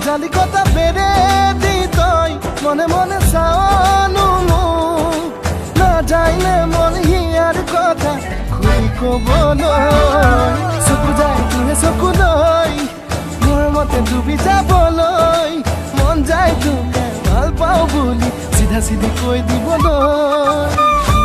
জালি কথা বেড়ে দি তই মনে মনে চাওনো মোক না যাইলে মন হিয়াৰ কথা খুলি কবলৈ চকু যায় তোহে চকুলৈ মোৰ মতে ডুবি যাবলৈ মন যায় তোকে ভাল পাওঁ বুলি চিধা চিধি কৈ দিবলৈ